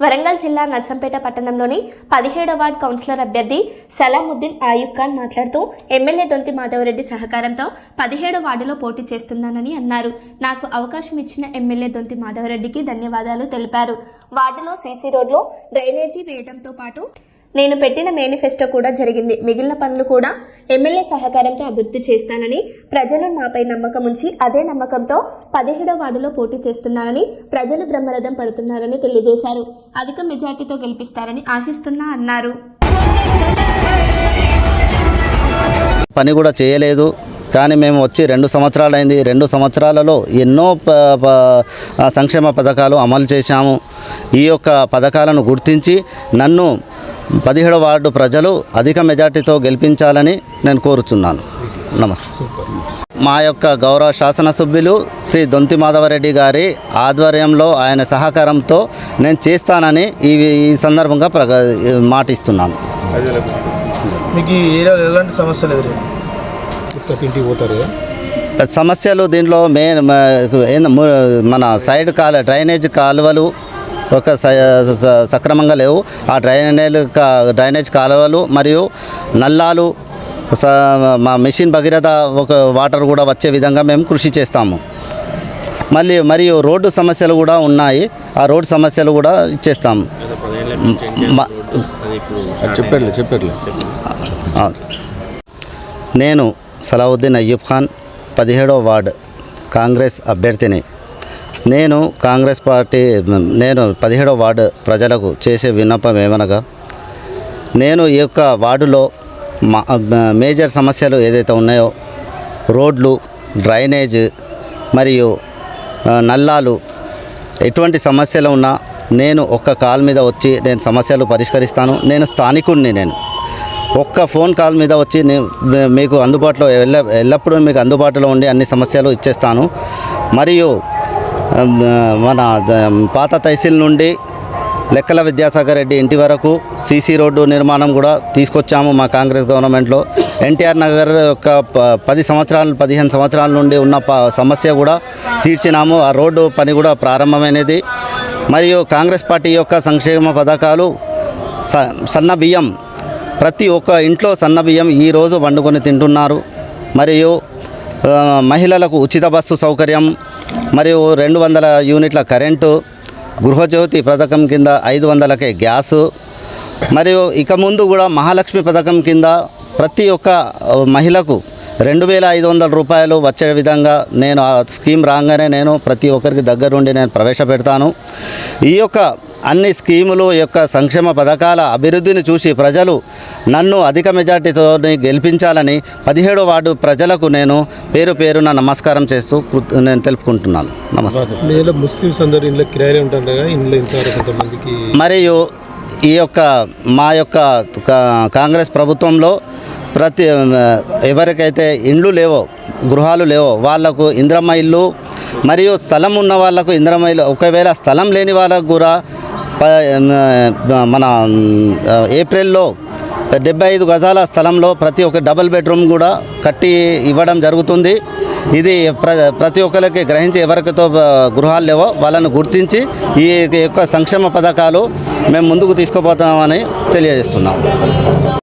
వరంగల్ జిల్లా నర్సంపేట పట్టణంలోని 17వ ward councillor అభ్యర్థి సలాముద్దీన్ అయూబ్ ఖాన్ మాట్లాడుతూ ఎమ్మెల్యే దొంతి మాధవరెడ్డి సహకారంతో 17వ వార్డులో పోటీ చేస్తున్నానని అన్నారు. నాకు అవకాశం ఇచ్చిన ఎమ్మెల్యే దొంతి మాధవరెడ్డికి ధన్యవాదాలు తెలిపారు. వార్డులో సీసీ రోడ్లు, డ్రైనేజీ వేయడంతో పాటు నేను పెట్టిన మేనిఫెస్టో కూడా జరిగింది. మిగిలిన పనులు కూడా ఎమ్మెల్యే సహకారంతో అభివృద్ధి చేస్తానని, ప్రజలు నాపై నమ్మకం ఉంచి అదే నమ్మకంతో 17వ వార్డులో పోటీ చేస్తున్నానని, ప్రజలు బ్రహ్మరథం పడుతున్నారని తెలియజేశారు. అధిక మెజార్టీతో గెలిపిస్తారని ఆశిస్తున్నా అన్నారు. పని కూడా చేయలేదు, కానీ మేము వచ్చి 2 సంవత్సరాలు అయింది. 2 సంవత్సరాలలో ఎన్నో సంక్షేమ పథకాలు అమలు చేశాము. ఈ యొక్క పథకాలను గుర్తించి నన్ను 17వ వార్డు ప్రజలు అధిక మెజార్టీతో గెలిపించాలని నేను కోరుచున్నాను. నమస్తే. మా యొక్క గౌరవ శాసనసభ్యులు శ్రీ దొంతి మాధవరెడ్డి గారి ఆధ్వర్యంలో ఆయన సహకారంతో నేను చేస్తానని ఈ సందర్భంగా మాటిస్తున్నాను. మీకు ఎలాంటి సమస్యలు సమస్యలు దీంట్లో మన సైడ్ డ్రైనేజ్ కాలువలు ఒక సక్రమంగా లేవు. ఆ డ్రైనేజ్ కాలువలు మరియు నల్లాలు, మా మిషన్ భగీరథ ఒక వాటర్ కూడా వచ్చే విధంగా మేము కృషి చేస్తాము. మరియు రోడ్డు సమస్యలు కూడా ఉన్నాయి. ఆ రోడ్డు సమస్యలు కూడా ఇచ్చేస్తాము. నేను సలావుద్దీన్ అయ్యూబ్ ఖాన్, 17వ వార్డు కాంగ్రెస్ అభ్యర్థిని. నేను 17వ వార్డు ప్రజలకు చేసే విన్నపం ఏమనగా, నేను ఈ యొక్క వార్డులో మేజర్ సమస్యలు ఏదైతే ఉన్నాయో, రోడ్లు, డ్రైనేజ్ మరియు నల్లాలు, ఎటువంటి సమస్యలు ఉన్నా నేను ఒక్క కాల్ మీద వచ్చి నేను సమస్యలు పరిష్కరిస్తాను. నేను స్థానికుడిని. నేను ఒక్క ఫోన్ కాల్ మీద వచ్చి మీకు అందుబాటులో ఎల్లప్పుడూ మీకు అందుబాటులో ఉండి అన్ని సమస్యలు ఇచ్చేస్తాను. మరియు మన పాత తహసీల్ నుండి లెక్కల విద్యాసాగర్ రెడ్డి ఇంటి వరకు సీసీ రోడ్డు నిర్మాణం కూడా తీసుకొచ్చాము మా కాంగ్రెస్ గవర్నమెంట్లో. ఎన్టీఆర్ నగర్ యొక్క 15 సంవత్సరాల నుండి ఉన్న సమస్య కూడా తీర్చినాము. ఆ రోడ్డు పని కూడా ప్రారంభమైనది. మరియు కాంగ్రెస్ పార్టీ యొక్క సంక్షేమ పథకాలు, సన్న బియ్యం, ప్రతి ఒక్క ఇంట్లో సన్న బియ్యం ఈరోజు వండుకొని తింటున్నారు. మరియు మహిళలకు ఉచిత బస్సు సౌకర్యం, మరియు 200 యూనిట్ల కరెంటు, గృహజ్యోతి పథకం కింద 500కే గ్యాసు, మరియు ఇక ముందు కూడా మహాలక్ష్మి పథకం కింద ప్రతి ఒక్క మహిళకు 2500 రూపాయలు వచ్చే విధంగా నేను ఆ స్కీమ్ రాగానే నేను ప్రతి ఒక్కరికి దగ్గరుండి నేను ప్రవేశపెడతాను. ఈ యొక్క అన్ని స్కీములు యొక్క సంక్షేమ పథకాల అభివృద్ధిని చూసి ప్రజలు నన్ను అధిక మెజార్టీతో గెలిపించాలని 17వ వార్డు ప్రజలకు నేను పేరున నమస్కారం చేస్తూ నేను తెలుపుకుంటున్నాను. నమస్తే. ముస్లిమ్స్ అందరూ ఇంట్లో కిరాయిలే ఉంటారు కదా, ఇంట్లో ఇంతవరకు. మరియు ఈ యొక్క మా యొక్క కాంగ్రెస్ ప్రభుత్వంలో ఎవరికైతే ఇండ్లు లేవో, గృహాలు లేవో వాళ్లకు ఇంద్రమ్మ ఇల్లు, మరియు స్థలం ఉన్న వాళ్లకు ఇంద్రమ్మ ఇల్లు, ఒకవేళ స్థలం లేని వాళ్ళకు కూడా మన ఏప్రిల్లో 75 గజాల స్థలంలో ప్రతి ఒక్క డబుల్ బెడ్రూమ్ కూడా కట్టి ఇవ్వడం జరుగుతుంది. ఇది ప్రతి ఒక్కరికి గ్రహించి ఎవరికైతే గృహాలు లేవో వాళ్ళను గుర్తించి ఈ యొక్క సంక్షేమ పథకాలు మేము ముందుకు తీసుకుపోతామని తెలియజేస్తున్నాం.